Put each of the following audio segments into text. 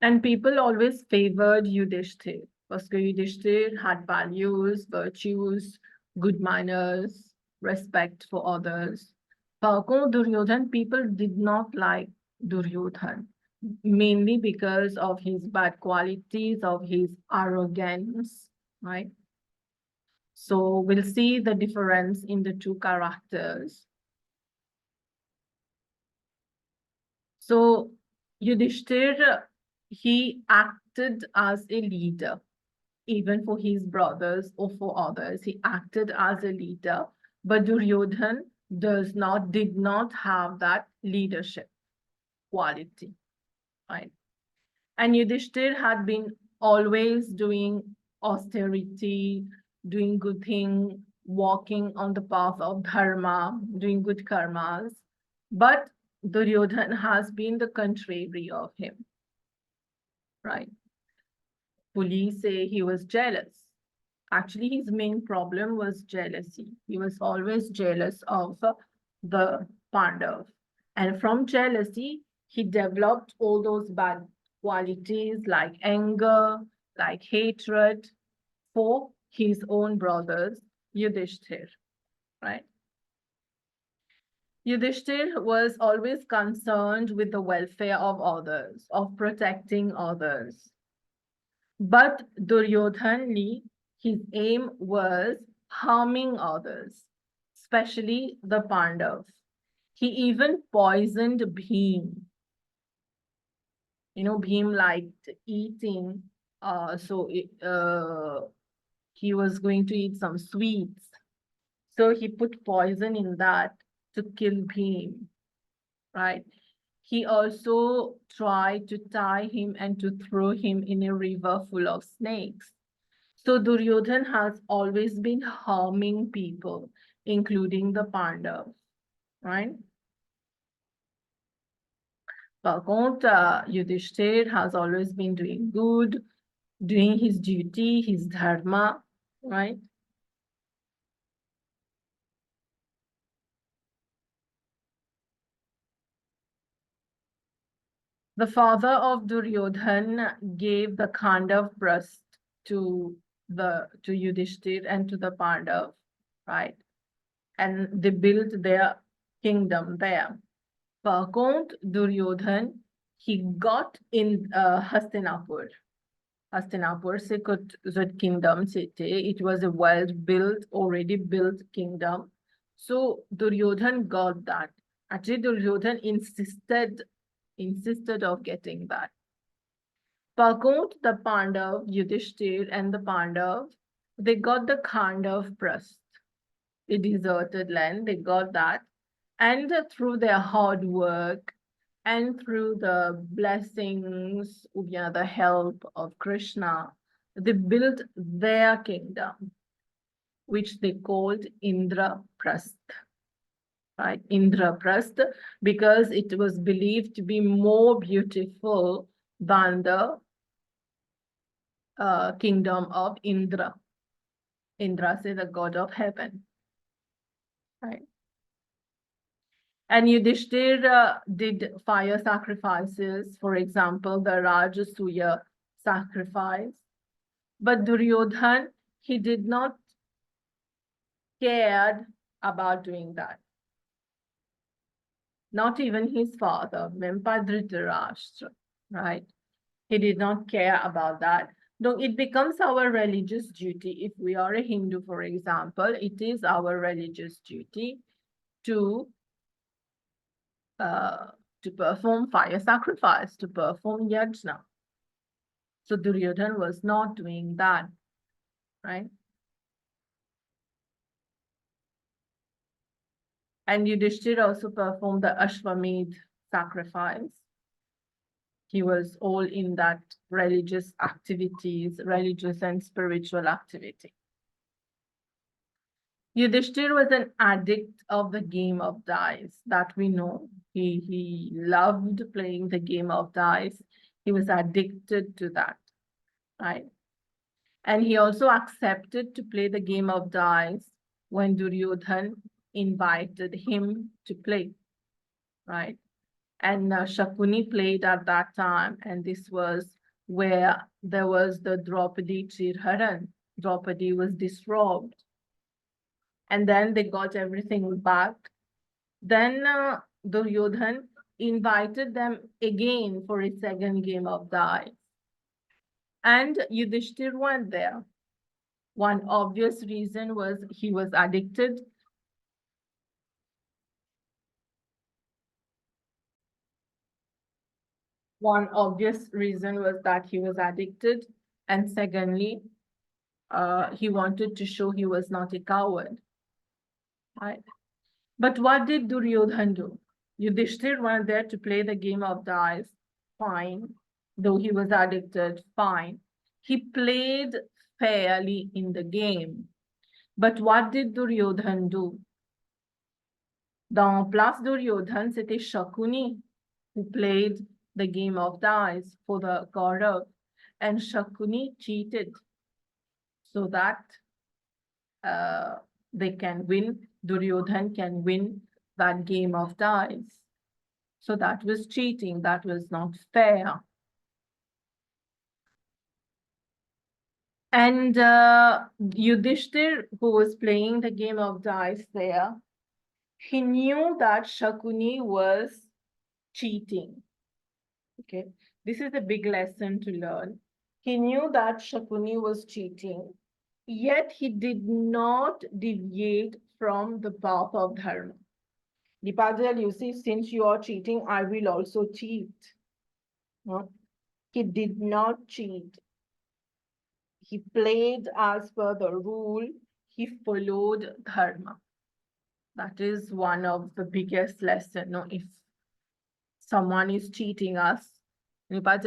And people always favored Yudhishthir because Yudhishthir had values, virtues, good manners, respect for others. Par contre, Duryodhan, people did not like Duryodhan, mainly because of his bad qualities, of his arrogance, right? So we'll see the difference in the two characters. So Yudhishthir, he acted as a leader, even for his brothers or for others. He acted as a leader, but Duryodhan did not have that leadership quality, right? And Yudhishthir had been always doing austerity, doing good thing, walking on the path of dharma, doing good karmas. But Duryodhan has been the contrary of him, right? Police say he was jealous. Actually, his main problem was jealousy. He was always jealous of the Pandav. And from jealousy, he developed all those bad qualities like anger, like hatred for his own brothers, Yudhishthir, right? Yudhishthir was always concerned with the welfare of others, of protecting others. But Duryodhan, his aim was harming others, especially the Pandavas. He even poisoned Bhim. You know, Bhim liked eating, he was going to eat some sweets. So he put poison in that to kill Bhim, right? He also tried to tie him and to throw him in a river full of snakes. So Duryodhan has always been harming people, including the Pandavas, right? Par contre, Yudhishthir has always been doing good, doing his duty, his dharma, right? The father of Duryodhan gave the Khandav breast to to Yudhishthir and to the Pandav, right? And they built their kingdom there. Par contre, Duryodhan, he got in Hastinapur. Hastinapur se kuch kingdom c'était. It was a well-built, already built kingdom. So Duryodhan got that. Actually, Duryodhan insisted of getting that. Par contre, the Pandav, Yudhishthir and the Pandav, they got the Khandav Prasth, the deserted land, they got that. And through their hard work and through the blessings, the help of Krishna, they built their kingdom, which they called Indraprasth, right? Indraprasth, because it was believed to be more beautiful than the kingdom of Indra. Indra is the god of heaven, right? And Yudhishthir did fire sacrifices, for example, the Rajasuya sacrifice. But Duryodhan, he did not care about doing that. Not even his father, Mempa Dhritarashtra, right? He did not care about that. Though it becomes our religious duty. If we are a Hindu, for example, it is our religious duty to perform fire sacrifice, to perform yajna. So Duryodhan was not doing that, right? And Yudhishthir also performed the Ashwamedh sacrifice. He was all in that religious activities, religious and spiritual activity. Yudhishthir was an addict of the game of dice, that we know. He loved playing the game of dice. He was addicted to that, right? And he also accepted to play the game of dice when Duryodhan invited him to play, right? And Shakuni played at that time, and this was where there was the Draupadi Chirharan. Draupadi was disrobed, and then they got everything back. Then Duryodhan invited them again for a second game of dice, and Yudhishthir went there. One obvious reason was he was addicted. One obvious reason was that he was addicted, and secondly, he wanted to show he was not a coward. Right? But what did Duryodhan do? Yudhishthir went there to play the game of dice, fine. Though he was addicted, fine. He played fairly in the game. But what did Duryodhan do? Dans Place Duryodhan, c'était Shakuni who played the game of dice for the Kaurav. And Shakuni cheated so that they can win, Duryodhan can win that game of dice. So that was cheating, that was not fair. And Yudhishthir, who was playing the game of dice there, he knew that Shakuni was cheating. Okay, this is a big lesson to learn. He knew that Shakuni was cheating, yet he did not deviate from the path of dharma. Dipadjal, you see, since you are cheating, I will also cheat. No? He did not cheat. He played as per the rule. He followed dharma. That is one of the biggest lessons. No? If someone is cheating us, but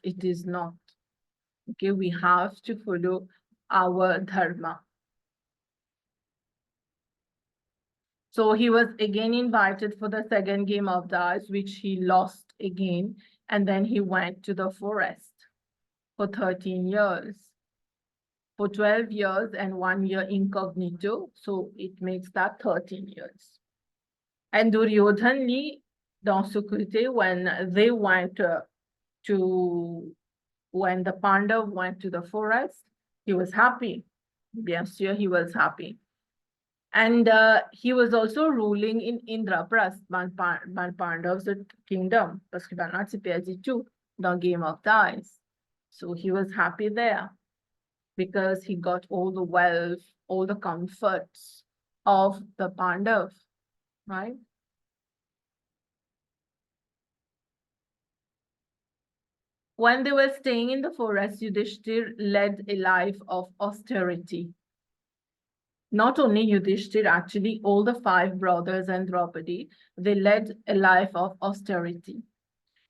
it is not. Okay, we have to follow our dharma. So he was again invited for the second game of dice, which he lost again. And then he went to the forest for 13 years. For 12 years and 1 year incognito. So it makes that 13 years. And Duryodhan, dans Sukriti, when they went when the Pandav went to the forest, he was happy. Bien sûr, he was happy. And he was also ruling in Indraprasth, Pandav's kingdom, parce que Banat s'est perdu tout dans Game of Dice. So he was happy there because he got all the wealth, all the comforts of the Pandav, right? When they were staying in the forest, Yudhishthir led a life of austerity. Not only Yudhishthir, actually, all the 5 brothers and Draupadi, they led a life of austerity.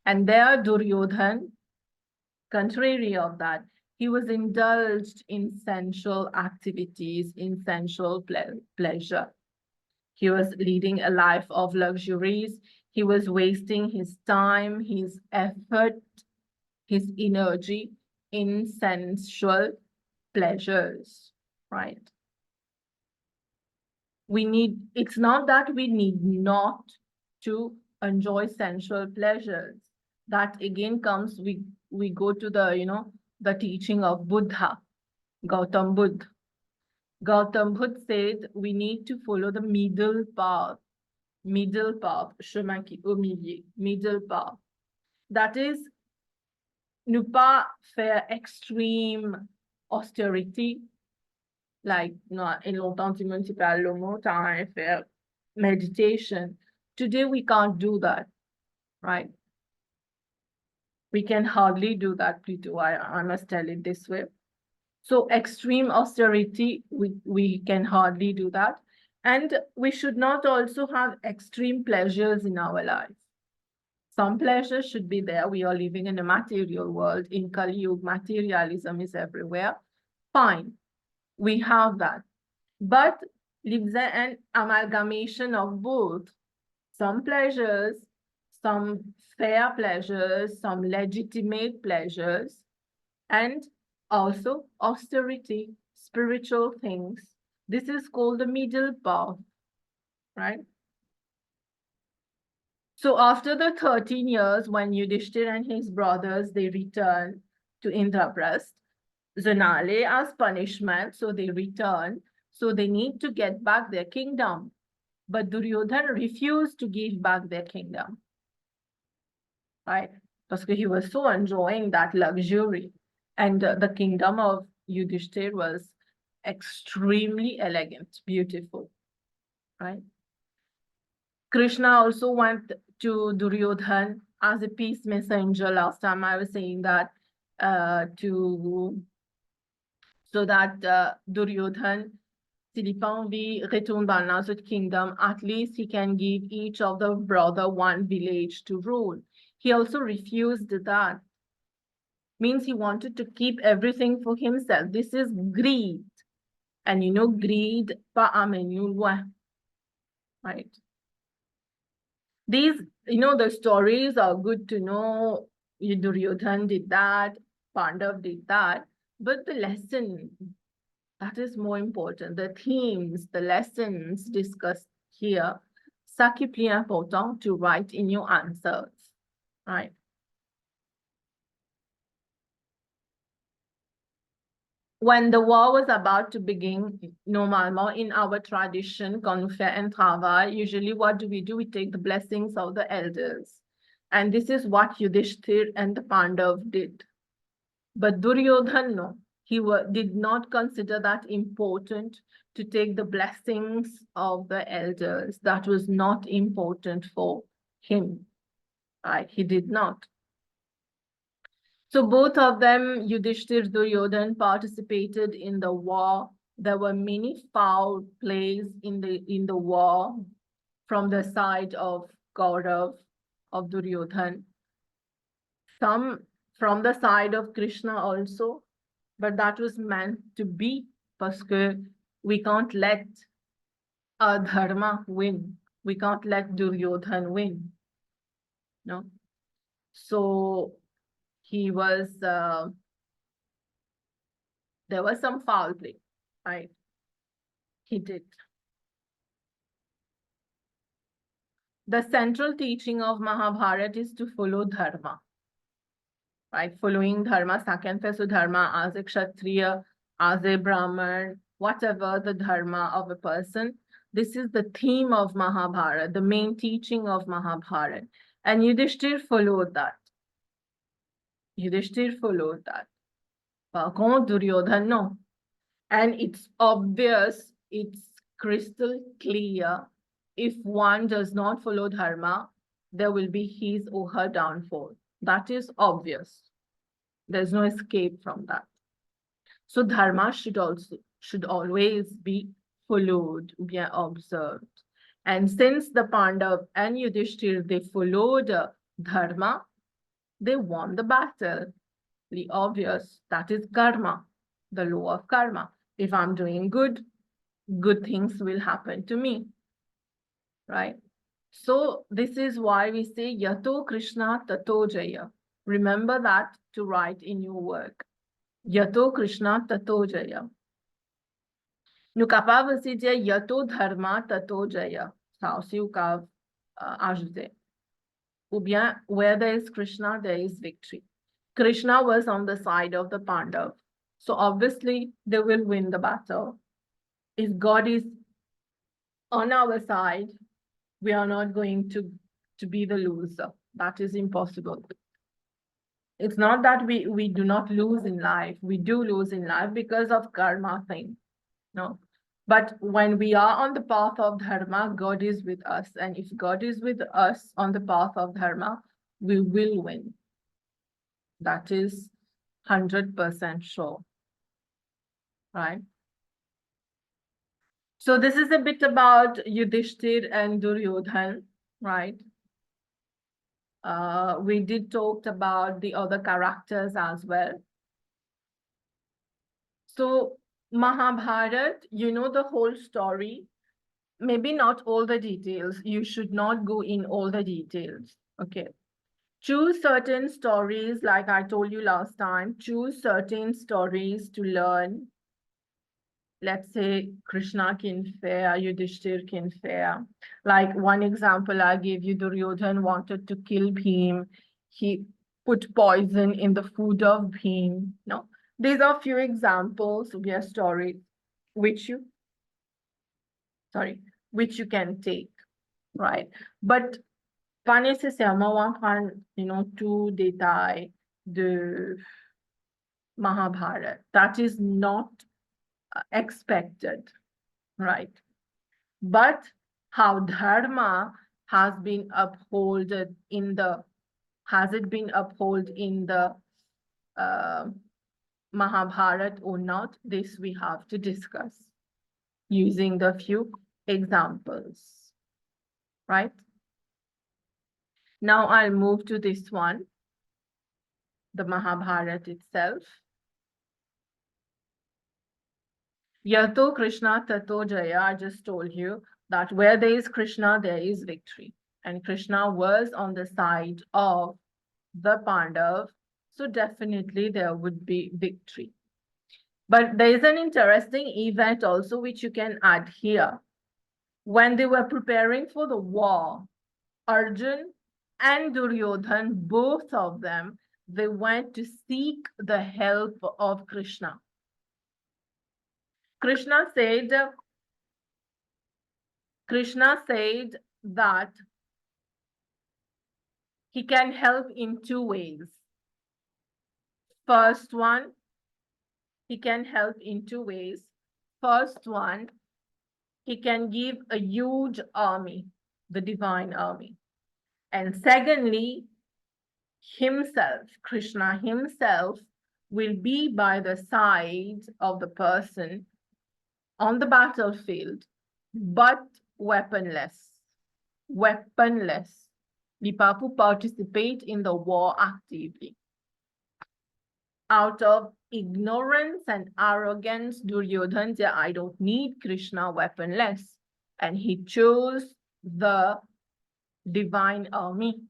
And there, Duryodhan, contrary of that, he was indulged in sensual activities, in sensual pleasure. He was leading a life of luxuries. He was wasting his time, his effort, his energy in sensual pleasures, right? It's not that we need not to enjoy sensual pleasures. That again comes, we go to the, the teaching of Buddha, Gautam Buddha. Gautam Buddha said we need to follow the middle path, chemin qui au milieu, middle path. That is, ne pas faire extreme austerity, like in longtemps du municipal lomo, faire meditation. Today we can't do that, right? We can hardly do that, Plito. I must tell it this way. So extreme austerity, we can hardly do that. And we should not also have extreme pleasures in our life. Some pleasures should be there. We are living in a material world. In Kali Yuga, materialism is everywhere. Fine, we have that. But lives an amalgamation of both. Some pleasures, some fair pleasures, some legitimate pleasures, and also austerity, spiritual things. This is called the middle path, right? So after the 13 years, when Yudhishthir and his brothers, they return to Indraprasth, Zanale as punishment, so they return. So they need to get back their kingdom. But Duryodhana refused to give back their kingdom, right? Because he was so enjoying that luxury. And the kingdom of Yudhishthir was extremely elegant, beautiful, right? Krishna also went to Duryodhana as a peace messenger. Last time I was saying that so that Duryodhana, s'il pas envie, retourne dans notre kingdom, at least he can give each of the brother one village to rule. He also refused that. Means he wanted to keep everything for himself. This is greed. And you know, greed, pas amène loin, right? These, you know, the stories are good to know. Duryodhan did that, Pandav did that, but the lesson, that is more important. The themes, the lessons discussed here, ça qui est plus important to write in your answers, right? When the war was about to begin, normalement in our tradition, quand nous fait un travail, usually what do? We take the blessings of the elders. And this is what Yudhishthir and the Pandav did. But Duryodhana, no, he did not consider that important to take the blessings of the elders. That was not important for him, right? He did not. So both of them, Yudhishthir, Duryodhana, participated in the war. There were many foul plays in the war from the side of Gaurav, of Duryodhana. Some from the side of Krishna also, but that was meant to be, because we can't let Dharma win. We can't let Duryodhana win. No. So he was, there was some foul play, right? He did. The central teaching of Mahabharata is to follow Dharma, right? Following Dharma, sacrifice Dharma as a Kshatriya, as a Brahman, whatever the Dharma of a person. This is the theme of Mahabharata, the main teaching of Mahabharata. And Yudhishthir followed that. Yudhishthir followed that. Par contre, Duryodhana, no. And it's obvious, it's crystal clear. If one does not follow Dharma, there will be his or her downfall. That is obvious. There's no escape from that. So Dharma should always be followed, bien observed. And since the Pandav and Yudhishthir, they followed Dharma, they won the battle. The obvious, that is karma, the law of karma. If I'm doing good, good things will happen to me, right? So this is why we say Yato Krishna Tato Jaya. Remember that to write in your work. Yato Krishna Tato Jaya. Nous capables aussi de dire Yato Dharma Tato Jaya. Ça aussi, vous pouvez ajouter. Ou bien, where there is Krishna, there is victory. Krishna was on the side of the Pandav. So obviously, they will win the battle. If God is on our side, we are not going to be the loser. That is impossible. It's not that we do not lose in life. We do lose in life because of karma thing. No. But when we are on the path of dharma, God is with us. And if God is with us on the path of dharma, we will win. That is 100% sure. Right? So this is a bit about Yudhishthir and Duryodhana, right? We did talk about the other characters as well. So Mahabharata, you know the whole story. Maybe not all the details. You should not go in all the details. Okay. Choose certain stories, like I told you last time. Choose certain stories to learn. let's say Krishna can fare, Yudhishthira can fare. Like one example I gave you, Duryodhana wanted to kill Bhim. He put poison in the food of Bhim. No, these are few examples of your story, which you, which you can take, right? But pas nécessairement prendre, tout détail de Mahabharata. That is not expected, right? But how dharma has been upheld in the, has it been upheld in the Mahabharata or not? This we have to discuss using the few examples, right? Now I'll move to this one, the Mahabharata itself. Yato Krishna Tato Jaya, I just told you that where there is Krishna, there is victory. And Krishna was on the side of the Pandav, so definitely there would be victory. But there is an interesting event also which you can add here. When they were preparing for the war, Arjun and Duryodhan, both of them, they went to seek the help of Krishna. Krishna said that he can help in two ways. First one, he can help in two ways. First one, he can give a huge army, the divine army. And secondly, himself, Krishna himself, will be by the side of the person on the battlefield, but weaponless. Weaponless. Vipapu participate in the war actively. Out of ignorance and arrogance, Duryodhana said, I don't need Krishna weaponless. And he chose the divine army.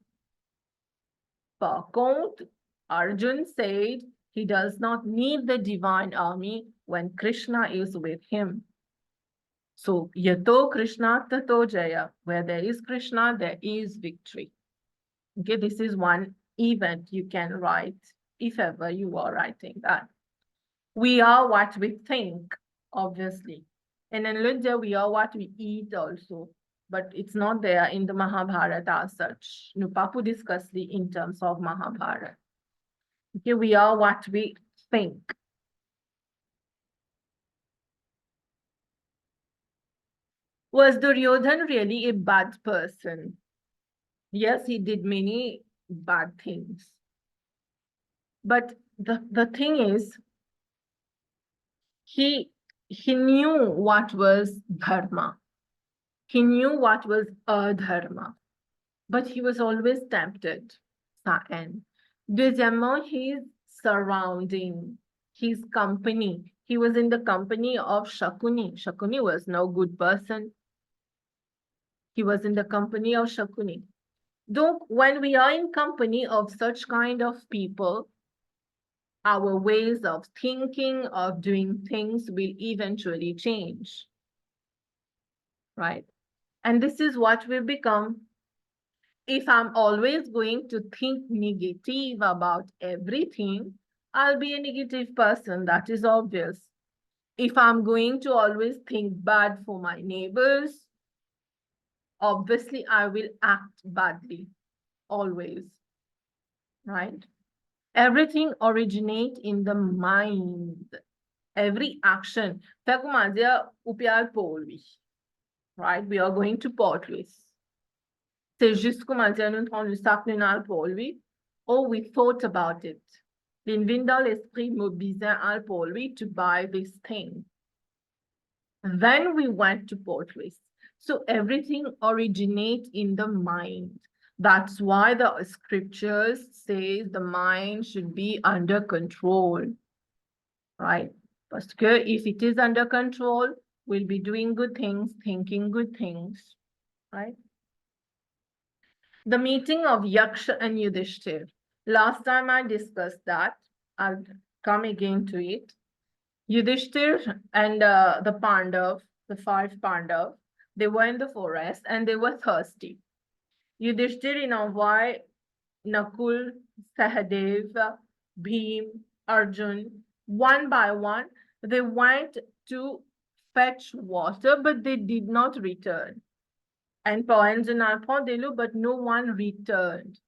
Par contre, Arjun said he does not need the divine army when Krishna is with him. So, yato Krishna tato jaya. Where there is Krishna, there is victory. Okay, this is one event you can write if ever you are writing that. We are what we think, obviously. And in Lundja, we are what we eat also. But it's not there in the Mahabharata as such. Nupapu discussed it in terms of Mahabharata. Okay, we are what we think. Was Duryodhana really a bad person? Yes, he did many bad things. But the thing is, he knew what was dharma. He knew what was adharma. But he was always tempted. And deuxièmement, his surrounding, his company. He was in the company of Shakuni. Shakuni was no good person. He was in the company of Shakuni. Donc, when we are in company of such kind of people, our ways of thinking, of doing things will eventually change, right? And this is what we become. If I'm always going to think negative about everything, I'll be a negative person, that is obvious. If I'm going to always think bad for my neighbors, obviously I will act badly, always, right? Everything originates in the mind. Every action. Right? We are going to Port Louis. C'est juste comme nous prendre le sac pour lui. Oh, we thought about it. L'invite dans l'esprit mobilisant pour lui to buy this thing. Then we went to Port Louis. So everything originates in the mind. That's why the scriptures say the mind should be under control, right? Parce que if it is under control, we'll be doing good things, thinking good things, right? The meeting of Yaksha and Yudhishthira. Last time I discussed that. I'll come again to it. Yudhishthir and the Pandav, the 5 Pandav, they were in the forest and they were thirsty. Yudhishthir, why Nakul, Sahadev, Bhim, Arjun, one by one, they went to fetch water, but they did not return. And but no one returned.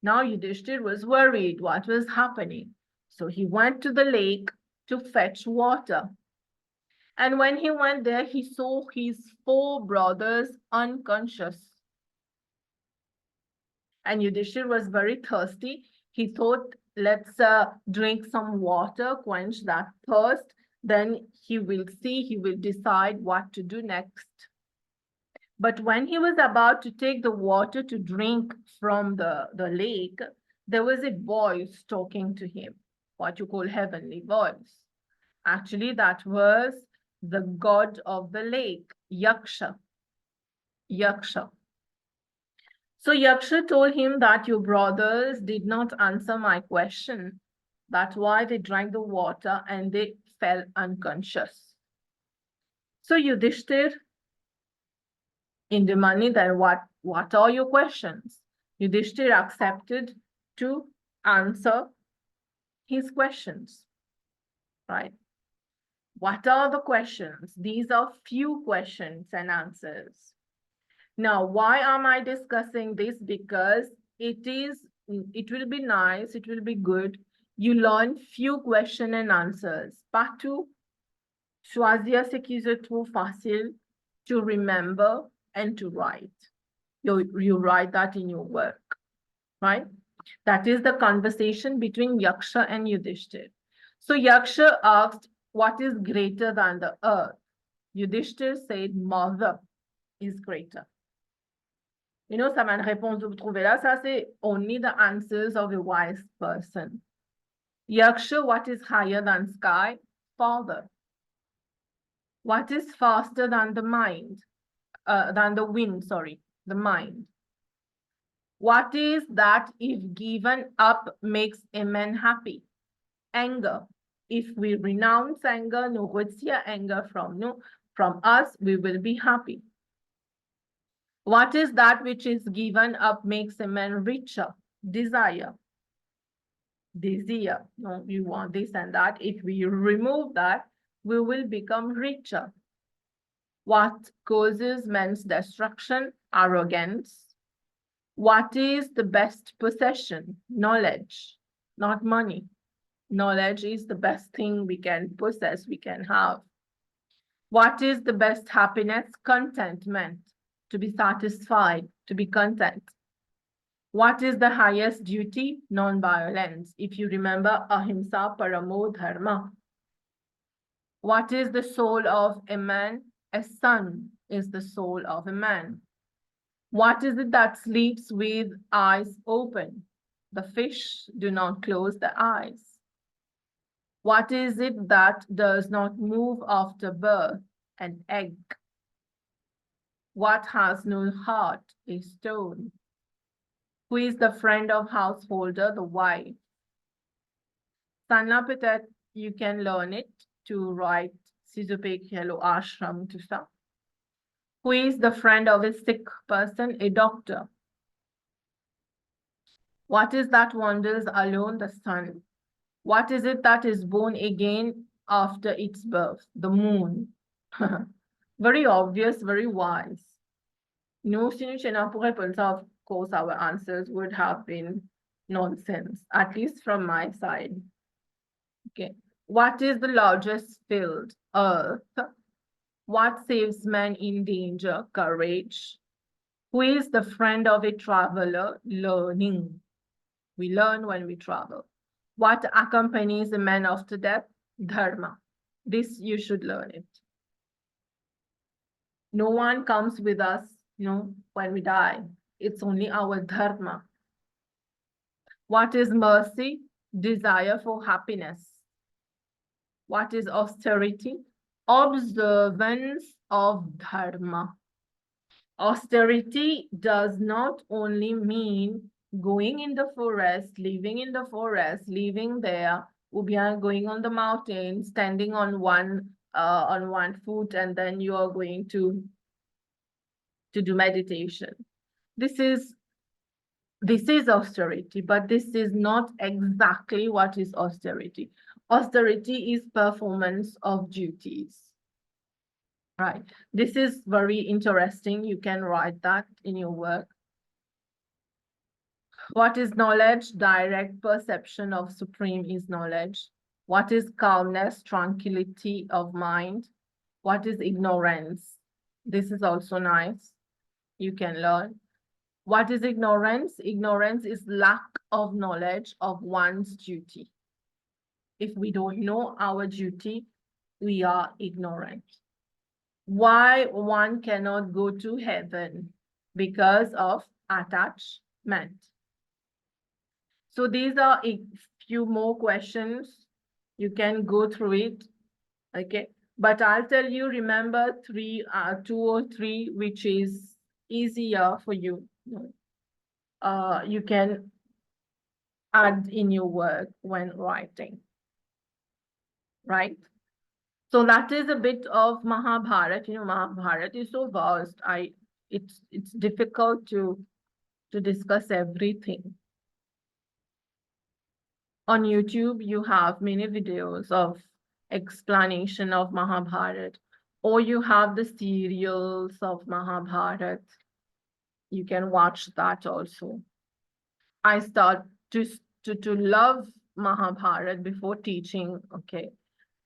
Now Yudhishthir was worried what was happening. So he went to the lake to fetch water. And when he went there, he saw his 4 brothers unconscious. And Yudhishthir was very thirsty. He thought, let's drink some water, quench that thirst. Then he will see, he will decide what to do next. But when he was about to take the water to drink from the lake, there was a voice talking to him, what you call heavenly voice. Actually, that was the god of the lake, Yaksha. Yaksha. So Yaksha told him that your brothers did not answer my question. That's why they drank the water and they fell unconscious. So Yudhishthir, in the money, then what are your questions? Yudhishthir accepted to answer his questions, right? What are the questions? These are few questions and answers. Now, why am I discussing this? Because it will be nice, it will be good. You learn few question and answers. Pas tout. Choisir ce qui se trouve facile to remember and to write. You write that in your work, right? That is the conversation between Yaksha and Yudhishthir. So Yaksha asked, what is greater than the earth? Yudhishthir said, mother is greater. Ça m'a une réponse que vous trouvez là. Ça, c'est only the answers of a wise person. Yaksha, what is higher than sky? Father. What is faster than the mind? Than the wind, sorry, the mind. What is that if given up makes a man happy? Anger. If we renounce anger, nous retire anger from us, we will be happy. What is that which is given up makes a man richer? Desire. Desire. No, we want this and that. If we remove that, we will become richer. What causes man's destruction? Arrogance. What is the best possession? Knowledge, not money. Knowledge is the best thing we can possess, we can have. What is the best happiness? Contentment. To be satisfied, to be content. What is the highest duty? Non-violence. If you remember, ahimsa paramo dharma. What is the soul of a man? A son is the soul of a man. What is it that sleeps with eyes open? The fish do not close the eyes. What is it that does not move after birth? An egg. What has no heart? A stone. Who is the friend of householder? The wife. Sanna, peut-être you can learn it to write si je peux écrire le ashram, tout ça. Who is the friend of a sick person? A doctor. What is that wanders alone? The sun. What is it that is born again after its birth? The moon. Very obvious, very wise. No, of course, our answers would have been nonsense, at least from my side. Okay. What is the largest field? Earth. What saves man in danger? Courage. Who is the friend of a traveler? Learning. We learn when we travel. What accompanies a man after death? Dharma. This you should learn it. No one comes with us, when we die. It's only our dharma. What is mercy? Desire for happiness. What is austerity? Observance of dharma. Austerity does not only mean going in the forest, living there ou bien going on the mountain, standing on one foot, and then you are going to do meditation. This is austerity, but this is not exactly what is austerity. Austerity is performance of duties. Right. This is very interesting. You can write that in your work. What is knowledge? Direct perception of supreme is knowledge. What is calmness? Tranquility of mind. What is ignorance? This is also nice. You can learn. What is ignorance? Ignorance is lack of knowledge of one's duty. If we don't know our duty, we are ignorant. Why one cannot go to heaven? Because of attachment. So these are a few more questions. You can go through it, okay? But I'll tell you, remember two or three, which is easier for you. You can add in your work when writing, right? So that is a bit of Mahabharata. You know, Mahabharata is so vast. It's difficult to discuss everything. On YouTube, you have many videos of explanation of Mahabharata, or you have the serials of Mahabharata. You can watch that also. I start to love Mahabharata before teaching. Okay,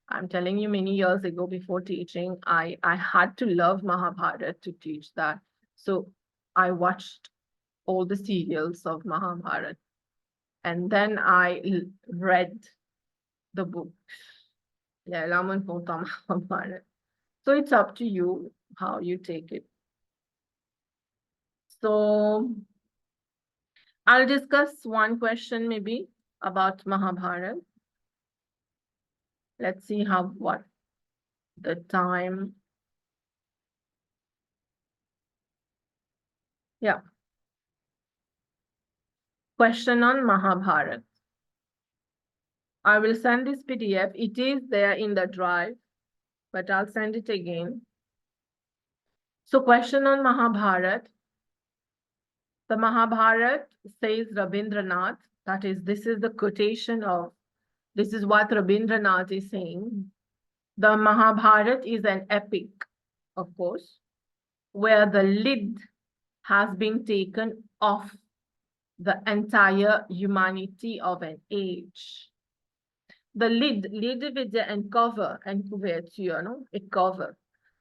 I'm telling you, many years ago before teaching, I had to love Mahabharata to teach that. So I watched all the serials of Mahabharata, and then I read the book. Yeah, Raman Potam Mahabharata. So it's up to you how you take it. So I'll discuss one question maybe about Mahabharata. Let's see what the time. Yeah. Question on Mahabharata. I will send this PDF. It is there in the drive, but I'll send it again. So question on Mahabharata. The Mahabharata, says Rabindranath, that is, this is the quotation of, this is what Rabindranath is saying. The Mahabharata is an epic, of course, where the lid has been taken off the entire humanity of an age. The lid with the cover and couverture, no? A cover,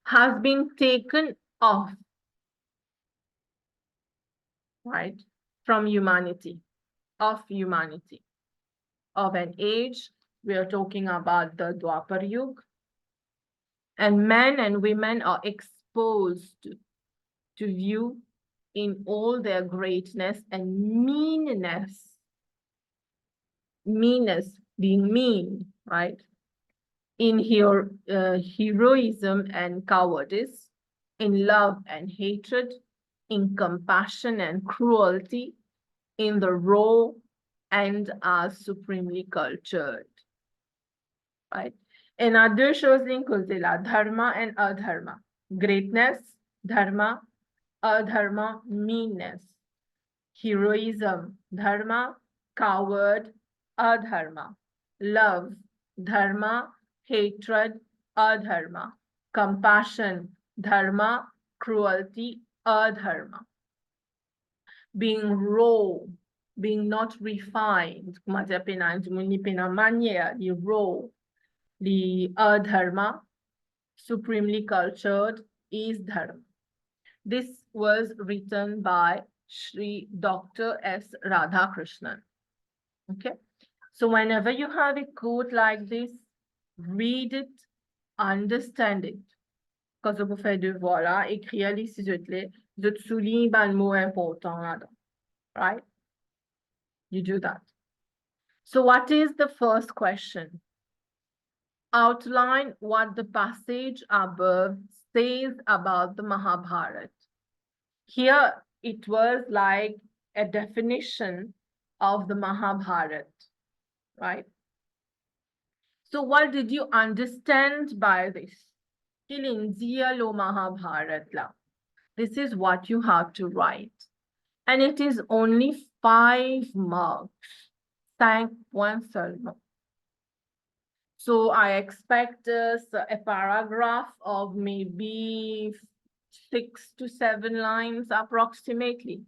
has been taken off, right, from humanity, of humanity, of an age. We are talking about the Dwapar Yuga, and men and women are exposed to view in all their greatness and meanness. Meanness, being mean, right? In heroism and cowardice, in love and hatred, in compassion and cruelty, in the raw, and are supremely cultured, right? And other shows in Kuzila, dharma and adharma. Greatness, dharma, adharma, meanness. Heroism, dharma, coward, adharma. Love, dharma, hatred, adharma. Compassion, dharma, cruelty, adharma. Being raw, being not refined, kumatia maniera di raw, the adharma, supremely cultured, is dharma. This was written by Sri Dr. S. Radhakrishnan. Okay, so whenever you have a quote like this, read it, understand it. Quand vous faites devoir là, écrire les si je te souligne le mot important là-dedans, right? You do that. So what is the first question? Outline what the passage above says about the Mahabharata. Here it was like a definition of the Mahabharata, right? So what did you understand by this? Kilindia lo Mahabharat. This is what you have to write. And it is only 5 marks. 5 points seulement. So I expect a paragraph of maybe 6 to 7 lines approximately.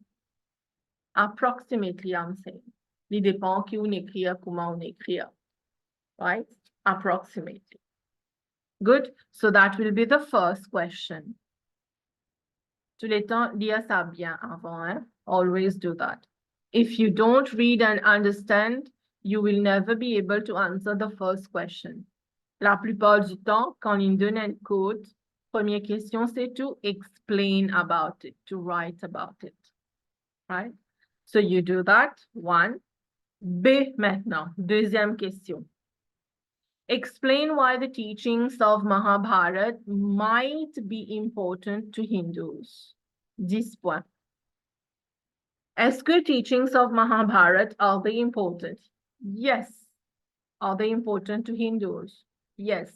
Approximately, I'm saying. Il dépend qui on écrit, comment on écrit. Right? Approximately. Good. So that will be the first question. Tous les temps, dire ça bien avant, hein? Always do that. If you don't read and understand, you will never be able to answer the first question. La plupart du temps, quand on donne un code, première question, c'est to explain about it, to write about it. Right? So you do that, one. B maintenant, deuxième question. Explain why the teachings of Mahabharata might be important to Hindus. 10 points. Est-ce que teachings of Mahabharata are they important? Yes. Are they important to Hindus? Yes.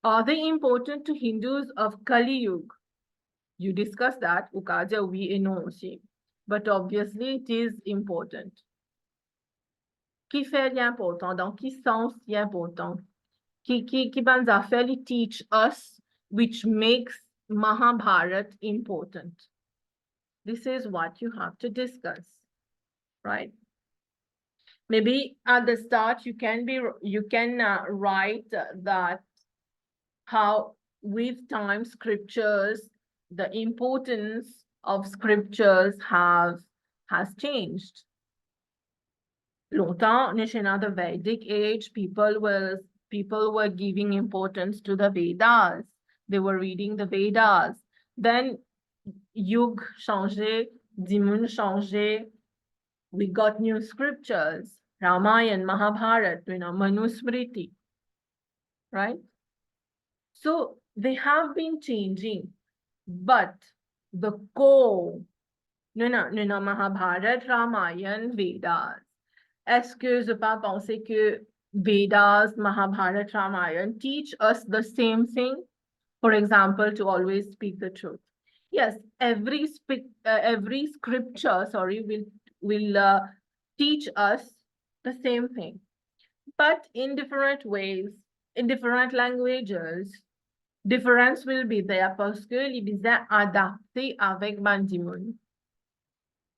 Are they important to Hindus of Kali Yuga? You discussed that, Ukaja, we enunciate. But obviously it is important. Qui fait l'important? Dans qui sens l'important? Qui bandes affaires teach us which makes Mahabharata important? This is what you have to discuss, right? Maybe at the start you can write that how with time scriptures, the importance of scriptures has changed. Longtemps, in the Vedic age, people were giving importance to the Vedas. They were reading the Vedas. Then Yug changé, Dimun changé. We got new scriptures, Ramayana, Mahabharata, Manusmriti, right? So they have been changing, but the core, Mahabharata, Ramayana, Vedas. Est-ce que je peux penser que Vedas, Mahabharata, Ramayana teach us the same thing? For example, to always speak the truth. Yes, every scripture, will teach us the same thing, but in different ways, in different languages. Difference will be there parce que les bizarres adaptés avec Bandimoun.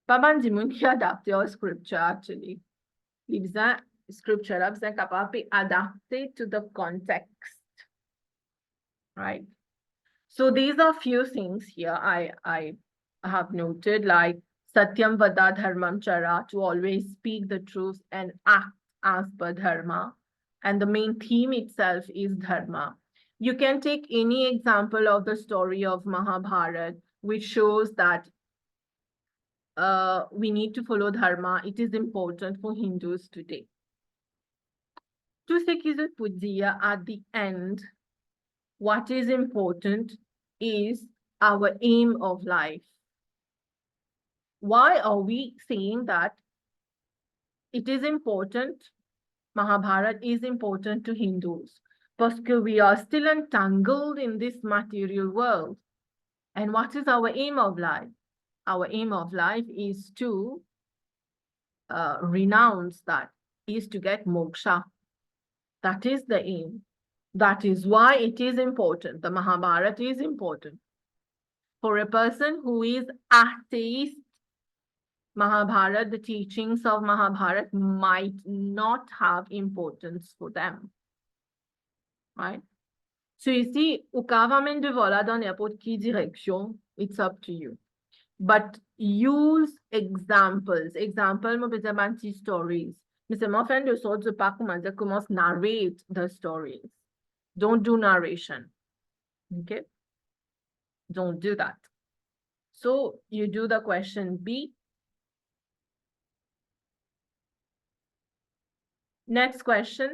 Pas Bandimoun qui adapté au scripture, actually. Les bizarres scripture là, bizarre capable adapté to the context. Right? So these are few things here I have noted, like Satyam Vada Dharmam Chara, to always speak the truth and act as per Dharma. And the main theme itself is Dharma. You can take any example of the story of Mahabharata, which shows that we need to follow Dharma. It is important for Hindus today. To ce qui se peut dire at the end, what is important is our aim of life. Why are we saying that it is important, Mahabharata is important to Hindus? Because we are still entangled in this material world. And what is our aim of life? Our aim of life is to renounce that, is to get moksha. That is the aim. That is why it is important. The Mahabharata is important. For a person who is atheist, Mahabharata, the teachings of Mahabharata might not have importance for them. Right? So ici, au cas où de voilà dans n'importe quelle direction, it's up to you. But use examples. Example, moi, peut être stories. Mais c'est moi faire de sorte de pas commence narrate the stories. Don't do narration. Okay? Don't do that. So you do the question B. Next question.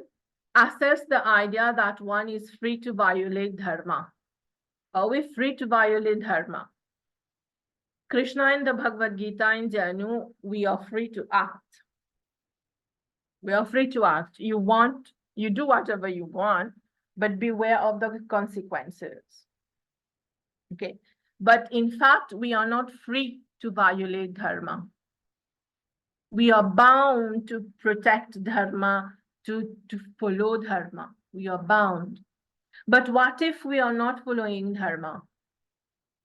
Assess the idea that one is free to violate dharma. Are we free to violate dharma? Krishna in the Bhagavad Gita in Janu, we are free to act. We are free to act. You want You do whatever you want, but beware of the consequences. Okay. But in fact, we are not free to violate dharma. We are bound to protect dharma, to follow dharma. We are bound. But what if we are not following dharma?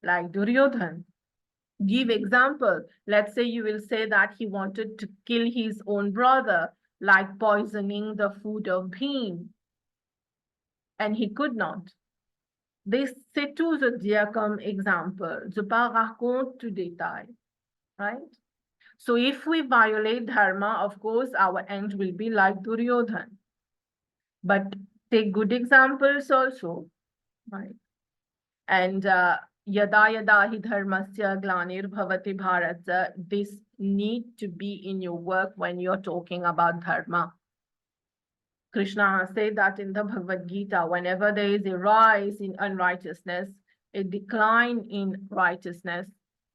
Like Duryodhana. Give example. Let's say you will say that he wanted to kill his own brother, like poisoning the food of Bhim, and he could not. C'est tout, je dis comme exemple. Je pas raconte tout détail, right? So if we violate dharma, of course, our end will be like Duryodhana. But take good examples also, right? And yada yada hi dharmasya glanir bhavati bharata, this need to be in your work when you're talking about dharma. Krishna has said that in the Bhagavad Gita, whenever there is a rise in unrighteousness, a decline in righteousness,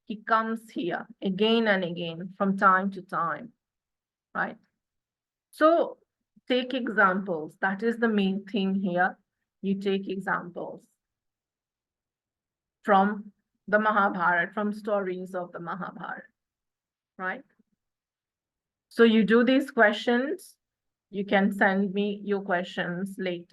he comes here again and again from time to time, right? So take examples. That is the main thing here. You take examples from the Mahabharata, from stories of the Mahabharata, right? So you do these questions. You can send me your questions later.